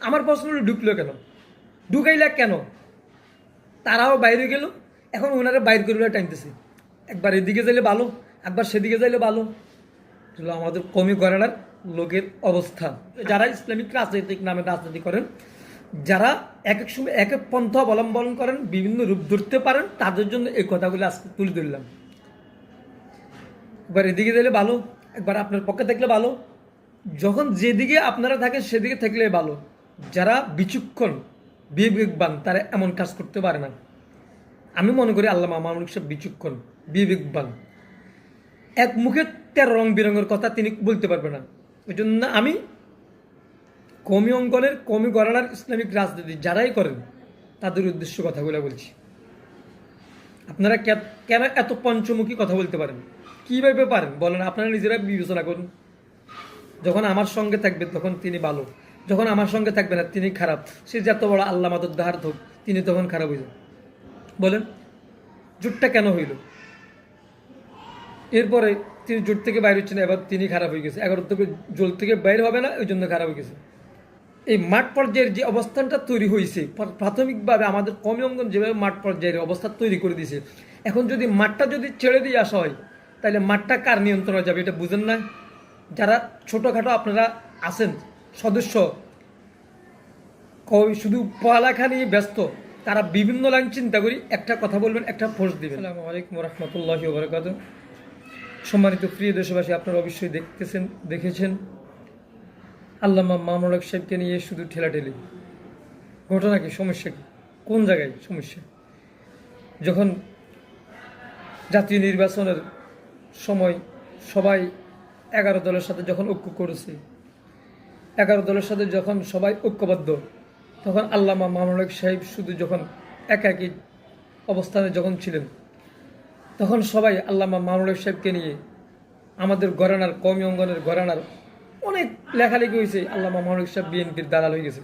আমার প্রশ্ন হলো ঢুকলো কেন, ঢুকাইলা কেন? তারাও বাইরে গেল, এখন ওনারা বাইর করে টানতেছে, একবার এদিকে যাইলে ভালো, একবার সেদিকে যাইলে ভালো। এগুলো আমাদের কমি ঘরানার লোকের অবস্থা। যারা ইসলামিক রাজনৈতিক নামে রাজনীতি করেন, যারা এক এক সময় এক এক পন্থা অবলম্বন করেন, বিভিন্ন রূপ ধরতে পারেন, তাদের জন্য এই কথাগুলো আজকে তুলে ধরলাম। একবার এদিকে দিলে ভালো, একবার আপনার পক্ষে থাকলে ভালো। যখন যেদিকে আপনারা থাকেন সেদিকে থাকলে ভালো। যারা বিচক্ষণ বিবেকবান তারা এমন কাজ করতে পারে না। আমি মনে করি আল্লামা মামুনুল সাহেব বিচক্ষণ বিবেকবান, এক মুখে 13 রং বেরঙের কথা তিনি বলতে পারবে না। ওই জন্য আমি কমি অঙ্গনের কমি ঘরানার ইসলামিক রাজনীতি যারাই করেন তাদের উদ্দেশ্য কথাগুলো বলছি। আপনারা কেন এত পঞ্চমুখী কথা বলতে পারেন? কীভাবে পারেন বলেন? আপনারা নিজেরা বিবেচনা করুন। যখন আমার সঙ্গে থাকবে তখন তিনি ভালো, যখন আমার সঙ্গে থাকবে না তিনি খারাপ। সে যত বড় আল্লাহ মাদুদ্দাহার হোক, তিনি তখন খারাপ হয়ে যান। বলেন জোটটা কেন হইল? এরপরে তিনি জোট থেকে বাইরে হচ্ছেন, এবার তিনি খারাপ হয়ে গেছে। 11 থেকে জোট থেকে বাইরে হবে না, ওই জন্য খারাপ হয়ে গেছে। এই মাঠ পর্যায়ের যে অবস্থানটা তৈরি হয়েছে, প্রাথমিকভাবে আমাদের কমি অঙ্গন যেভাবে মাঠ পর্যায়ের অবস্থা তৈরি করে দিয়েছে, এখন যদি মাঠটা যদি ছেড়ে দিয়ে আসা হয়, তাহলে মাঠটা কার নিয়ন্ত্রণে যাবে? এটা বুঝেন না? যারা ছোটোখাটো আপনারা আছেন সদস্য, শুধু পড়ালেখা নিয়ে ব্যস্ত, তারা বিভিন্ন লাইন চিন্তা করি, একটা কথা বলবেন, একটা পোস্ট দিবেন। আসসালামু আলাইকুম রহমতুল্লাহি ওয়া বারাকাতুহু। সম্মানিত প্রিয় দেশবাসী, আপনারা অবশ্যই দেখেছেন আল্লামা মামুনুল হক সাহেবকে নিয়ে শুধু ঠেলাঠেলি। ঘটনা কি? সমস্যা কি? কোন জায়গায় সমস্যা? যখন জাতীয় নির্বাচনের সময় সবাই 11 দলের সাথে যখন ঐক্য করেছে, 11 দলের সাথে যখন সবাই ঐক্যবদ্ধ, তখন আল্লামা মামুনুল হক সাহেব শুধু যখন একাকী অবস্থানে যখন ছিলেন, তখন সবাই আল্লামা মামুনুল হক সাহেবকে নিয়ে আমাদের ঘরানার কওমি অঙ্গনের ঘরানার অনেক লেখালেখি হয়েছে। আল্লামা মামুনুল হক সাহেব বিএনপির দালাল হয়ে গেছে,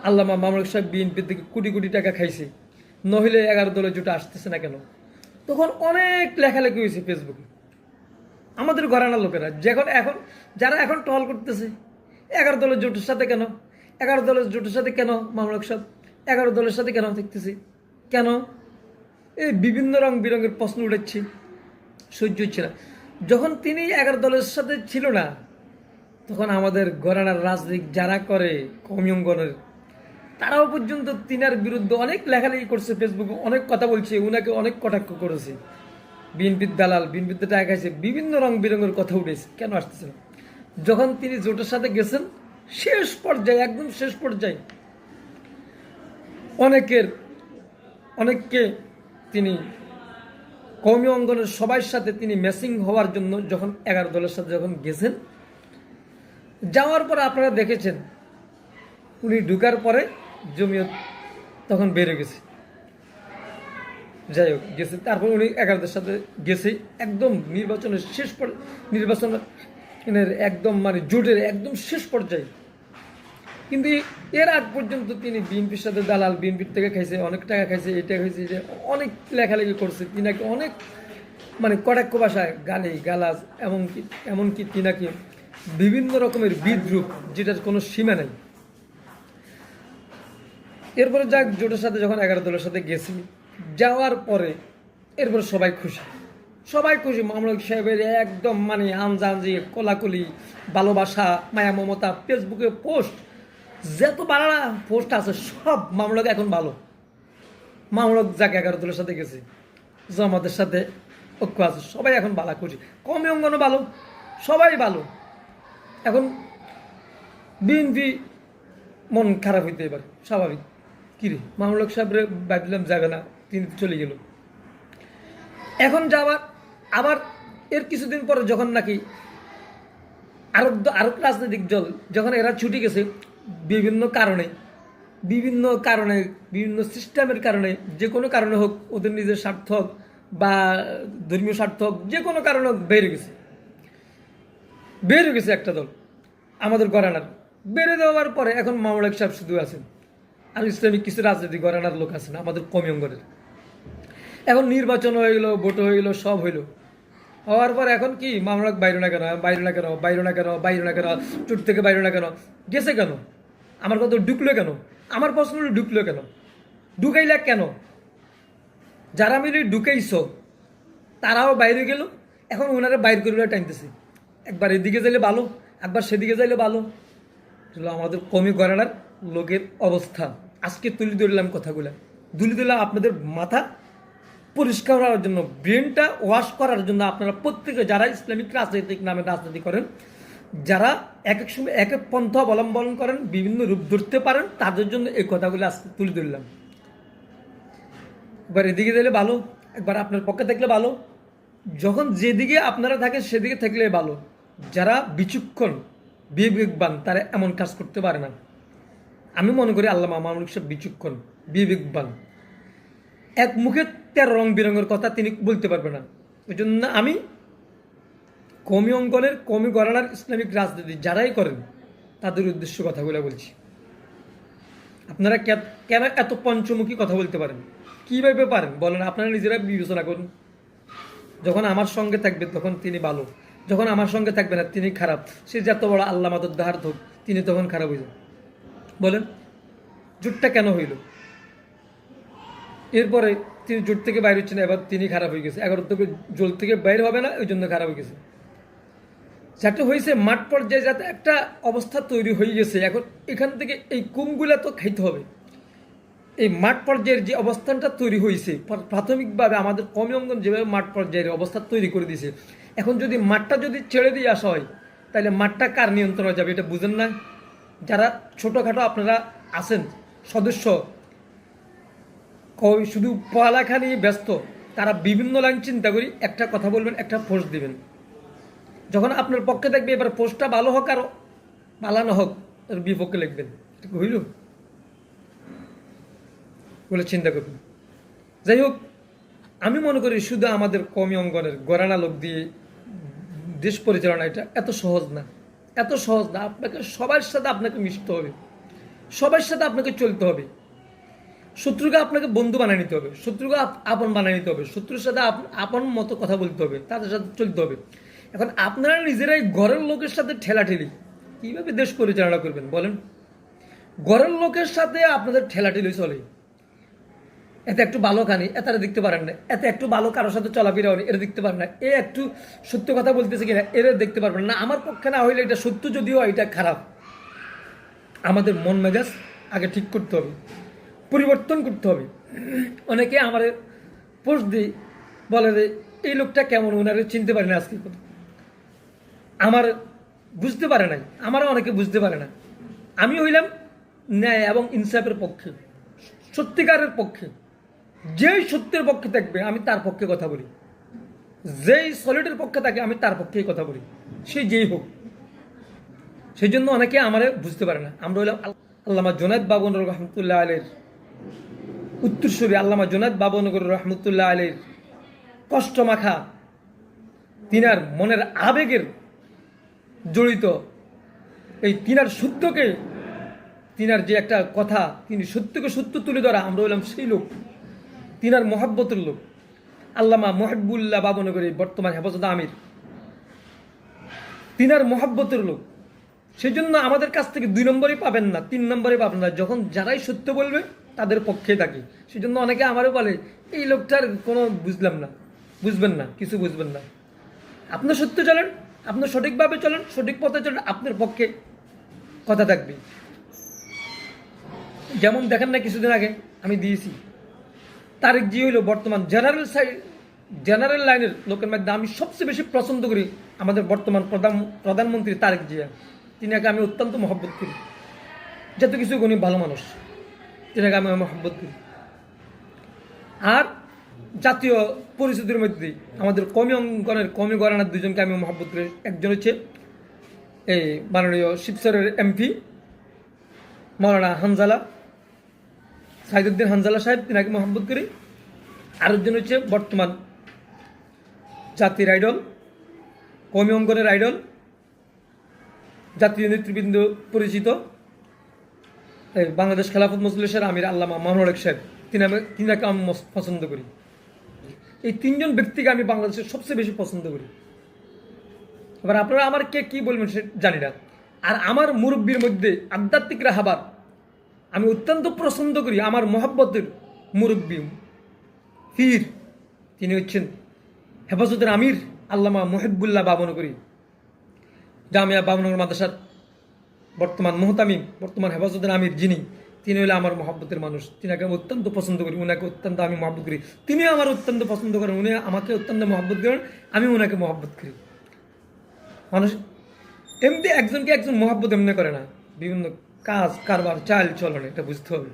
আল্লামা মামুনুল হক সাহেব বিএনপির থেকে কোটি কোটি টাকা খাইছে, নহিলে 11 দলের জোটে আসতেছে না কেন? তখন অনেক লেখালেখি হয়েছে ফেসবুকে। আমাদের ঘরানার লোকেরা এখন যারা এখন টহল করতেছে 11 দলের জোটের সাথে কেন, 11 দলের জোটের সাথে কেন মামুনুল হক সাহেব 11 দলের সাথে কেন দেখতেছি, কেন? এই বিভিন্ন রং বিরঙের প্রশ্ন উঠেছে, সহ্য হচ্ছে না। যখন তিনি 11 দলের সাথে ছিল না, তখন আমাদের ঘরানার রাজনীতি যারা করে কওমি অঙ্গনের, তারাও পর্যন্ত তিনার বিরুদ্ধে অনেক লেখালেখি করছে, ফেসবুকে অনেক কথা বলছে, উনাকে অনেক কটাক্ষ করেছে। বিএনপির দালাল, বিএনপিতে টাকা খাইছে, বিভিন্ন রং বিরঙের কথা উঠেছে। কেন আসতেছে না? যখন তিনি জোটের সাথে গেছেন, শেষ পর্যায়ে, একদম শেষ পর্যায়ে অনেককে তিনি কওমি অঙ্গনের সবার সাথে তিনি ম্যাচিং হওয়ার জন্য যখন 11 দলের সাথে যখন গেছেন, যাওয়ার পরে আপনারা দেখেছেন উনি ঢুকার পরে জমিয়ত তখন বেড়ে গেছে। যাই হোক গেছে, তারপর উনি 11 সাথে গেছে একদম নির্বাচনের নির্বাচনের একদম মানে জোটের একদম শেষ পর্যায়ে। কিন্তু এর আগ পর্যন্ত তিনি বিএনপির সাথে দালাল, বিএনপির থেকে খাইছে, অনেক টাকা খাইছে, এটা খাইছে, এটা অনেক লেখালেখি করছে। তিনাকে অনেক মানে কটাক্ষ ভাষায় গালাজ, এমনকি তিনাকে বিভিন্ন রকমের বিদ্রুপ, যেটার কোনো সীমা নেই। এরপরে যাক জোটের সাথে যখন 11 দলের সাথে গেছি, যাওয়ার পরে এরপরে সবাই খুশি। মামুনুল হক সাহেবের একদম মানে আনজানজি কোলাকুলি, ভালোবাসা, মায়া মমতা, ফেসবুকে পোস্ট, যত বাড়া পোস্ট আছে সব মামুনুল হক এখন ভালো। মামুনুল হক যাক 11 দলের সাথে গেছে, জামাতের সাথে ঐক্য আছে, সবাই এখন ভালো খুশি। কওমি অঙ্গনও ভালো, সবাই ভালো। এখন বিএনপি মন খারাপ হইতে এবার স্বাভাবিক। কিরে মামুনুল হক সাহেবরে ভাবলাম যাবে না, তিনি চলে গেল। এখন আবার এর কিছুদিন পরে যখন নাকি আরব রাজনৈতিক দল যখন এরা ছুটি গেছে, বিভিন্ন সিস্টেমের কারণে, যে কোনো কারণে হোক, ওদের নিজের স্বার্থ হোক বা ধর্মীয় স্বার্থ হোক, যে কোনো কারণে হোক বেড়ে গেছে একটা দল আমাদের ঘরানার। বেড়ে দেওয়ার পরে এখন মামুনুল হক সাহেব শুধু আছেন, আর ইসলামিক কিছু রাজনৈতিক ঘরানার লোক আছেন আমাদের কওমি অঙ্গনের। এখন নির্বাচন হয়ে গেল, ভোট হয়ে গেল, সব হইলো। হওয়ার পর এখন কি মামুনুল হক বাইরে না কেন, চোট থেকে বাইরে না কেন, গেছে কেন? আমার কথা ঢুকলো কেন? আমার প্রশ্ন হলো ঢুকলো কেন? ঢুকাইলা কেন? যারা মিলে ঢুকাইছ তারাও বাইরে গেল, এখন ওনারা বাইর করে টানতেছে। একবার এদিকে যাইলে ভালো, একবার সেদিকে যাইলে ভালো। আমাদের কমি গড়ানার লোকের অবস্থা আজকে তুলে ধরলাম, কথাগুলা তুলে ধরলাম আপনাদের মাথা পরিষ্কার হওয়ার জন্য, ব্রেনটা ওয়াশ করার জন্য। আপনারা প্রত্যেকে যারা ইসলামিক রাজনৈতিক নামে রাজনীতি করেন, যারা এক এক সময় এক এক পন্থা অবলম্বন করেন, বিভিন্ন রূপ ধরতে পারেন, তাদের জন্য এই কথাগুলো আজকে তুলে ধরলাম। একবার এদিকে দিলে ভালো, একবার আপনার পক্ষে থাকলে ভালো। যখন যেদিকে আপনারা থাকেন সেদিকে থাকলে ভালো। যারা বিচক্ষণ বিবেকবান তারা এমন কাজ করতে পারে না। আমি মনে করি আল্লামা মামুনুল সাহেব বিচক্ষণ বিবেকবান, এক মুখে 13 রং বেরঙের কথা তিনি বলতে পারবে না। ওই জন্য আমি কমি অঙ্গনের কমি গণনার ইসলামিক রাজনীতি যারাই করেন তাদের উদ্দেশ্য কথাগুলো বলছি। আপনারা কেন এত পঞ্চমুখী কথা বলতে পারেন? কীভাবে পারেন বলেন? আপনারা নিজেরা বিবেচনা করুন। যখন আমার সঙ্গে থাকবে তখন তিনি ভালো, যখন আমার সঙ্গে থাকবে না তিনি খারাপ। সে যত বড় আল্লাহ মাদুদ্দাহার হোক, তিনি তখন খারাপ হয়ে যান। বলেন জোটটা কেন হইল? এরপরে তিনি জোট থেকে বাইরে হচ্ছেন, এবার তিনি খারাপ হয়ে গেছে। 11 থেকে জোট থেকে বাইরে হবে না, ওই জন্য খারাপ হয়ে গেছে। যাতে হয়েছে মাঠ পর্যায়ে যাতে একটা অবস্থা তৈরি হয়ে গেছে, এখন এখান থেকে এই কুমগুলা তো খাইতে হবে। এই মাঠ পর্যায়ের যে অবস্থানটা তৈরি হয়েছে, প্রাথমিকভাবে আমাদের কমি অঙ্গন যেভাবে মাঠ পর্যায়ের অবস্থা তৈরি করে দিয়েছে, এখন যদি মাঠটা যদি ছেড়ে দিয়ে আসা হয় তাহলে মাঠটা কার নিয়ন্ত্রণে যাবে? এটা বুঝেন না? যারা ছোটোখাটো আপনারা আছেন সদস্য, শুধু পড়ালেখা নিয়ে ব্যস্ত, তারা বিভিন্ন লাইন চিন্তা করি একটা কথা বলবেন, একটা পোস্ট দিবেন। যখন আপনার পক্ষে থাকবে এবার পোস্টটা ভালো হোক আর ভালো না হোক, এর বিপক্ষে লিখবেন। হইল বলে চিন্তা করবেন। যাই হোক, আমি মনে করি শুধু আমাদের কমি অঙ্গনের গড়ানা লোক দিয়ে দেশ পরিচালনা এটা এত সহজ না, এত সহজ না। আপনাকে সবার সাথে আপনাকে মিশতে হবে, সবার সাথে আপনাকে চলতে হবে। শত্রুকে আপনাকে বন্ধু বানিয়ে নিতে হবে, শত্রুকে আপন বানিয়ে নিতে হবে, শত্রুর সাথে আপন মতো কথা বলতে হবে, তাদের সাথে চলতে হবে। এখন আপনারা নিজেরাই ঘরের লোকের সাথে ঠেলাঠেলি কীভাবে দেশ পরিচালনা করবেন বলেন? ঘরের লোকের সাথে আপনাদের ঠেলাঠেলি চলে। এতে একটু ভালো খানি এতারা দেখতে পারেন না, এতে একটু ভালো কারোর সাথে চলাফেরা হলে এটা দেখতে পারেন না, এ একটু সত্য কথা বলতেছে কিনা এরা দেখতে পারবেন না। আমার পক্ষে না হইলে এটা সত্য যদিও এটা খারাপ। আমাদের মন মেজাজ আগে ঠিক করতে হবে, পরিবর্তন করতে হবে। অনেকে আমার পোস্ট দিই, বলে যে এই লোকটা কেমন, ওনারে চিনতে পারে না, আজকে আমার বুঝতে পারে নাই, আমারও অনেকে বুঝতে পারে না। আমি হইলাম ন্যায় এবং ইনসাফের পক্ষে, সত্যিকারের পক্ষে। যেই সত্যের পক্ষে থাকবে আমি তার পক্ষে কথা বলি, যেই সলিডের পক্ষে থাকে আমি তার পক্ষেই কথা বলি, সে যেই হোক। সেই জন্য অনেকে আমারে বুঝতে পারে না। আমরা হইলাম আল্লামা জুনায়েদ বাবনগর রহমতুল্লাহ আলাইহির উত্তরসূরি, আল্লামা জুনায়েদ বাবনগর রহমতুল্লাহ আলাইহির কষ্ট মাখা, তিনার মনের আবেগের জড়িত এই তিনার সত্যকে, তিনার যে একটা কথা, তিনি সত্যকে সত্য তুলে ধরা, আমরা হইলাম সেই লোক, তিনার মহাব্বতের লোক। আল্লামা মহিবুল্লাহ বাবনগরী বর্তমান হেফাজত আমির, তিনার মহাব্বতের লোক। সেই জন্য আমাদের কাছ থেকে 2 নম্বরই পাবেন না, 3 নম্বরই পাবেন না, যখন যারাই সত্য বলবে তাদের পক্ষে থাকি। সেই জন্য অনেকে আমারও বলে এই লোকটার কোনো বুঝলাম না, বুঝবেন না, কিছু বুঝবেন না। আপনার সত্য চলেন, আপনার সঠিকভাবে চলেন, সঠিক পথে চলেন, আপনার পক্ষে কথা থাকবে। যেমন দেখেন না, কিছুদিন আগে আমি দিয়েছি তারেক জি হইল বর্তমান জেনারেল লাইনের লোকের মধ্যে আমি সবচেয়ে বেশি পছন্দ করি আমাদের বর্তমান প্রধানমন্ত্রী তারেক জিয়া। তিনাকে আমি অত্যন্ত মহব্বত করি, যত কিছু উনি ভালো মানুষ, তিনাকে আমি মহব্বত করি। আর জাতীয় পরিস্থিতির মধ্যে আমাদের কমি অঙ্গনের কমি গণনার 2 জনকে আমি মহব্বত করি। একজন হচ্ছে এই মাননীয় শিবচরের এমপি মৌলানা হানজালা সাইদুদ্দিন হানজালা সাহেব, তিনাকে মহব্বত করি। আরেকজন হচ্ছে বর্তমান জাতির আইডল, কমি অঙ্গনের আইডল, জাতীয় নেতৃবৃন্দ পরিচিত বাংলাদেশ খেলাফত মজলিসের আমির আল্লামা মামুনুল সাহেব, তিনাকে আমি পছন্দ করি। এই 3 জন ব্যক্তিকে আমি বাংলাদেশের সবচেয়ে বেশি পছন্দ করি। এবার আপনারা আমার কে কী বলবেন সে জানি না। আর আমার মুরব্বীর মধ্যে আধ্যাত্মিক রাহাবার আমি অত্যন্ত পছন্দ করি, আমার মহাব্বতের মুরব্বী পীর তিনি হচ্ছেন হেফাজতের আমির আল্লামা মুহিবুল্লাহ বাবনগরী, জামিয়া বাবনগর মাদ্রাসার বর্তমান মুহতামিম, বর্তমান হেফাজতের আমির যিনি, তিনি হলে আমার মহাব্বতের মানুষ। তিনাকে আমি অত্যন্ত পছন্দ করি, উনাকে অত্যন্ত আমি মহাব্বত করি, তিনি আমার অত্যন্ত পছন্দ করেন, উনি আমাকে অত্যন্ত মহাব্বত করেন, আমি ওনাকে মহাব্বত করি। মানুষ এমনি একজনকে একজন মহাব্বত এমনি করে না, বিভিন্ন কাজ কারবার চাল চলন এটা বুঝতে হবে।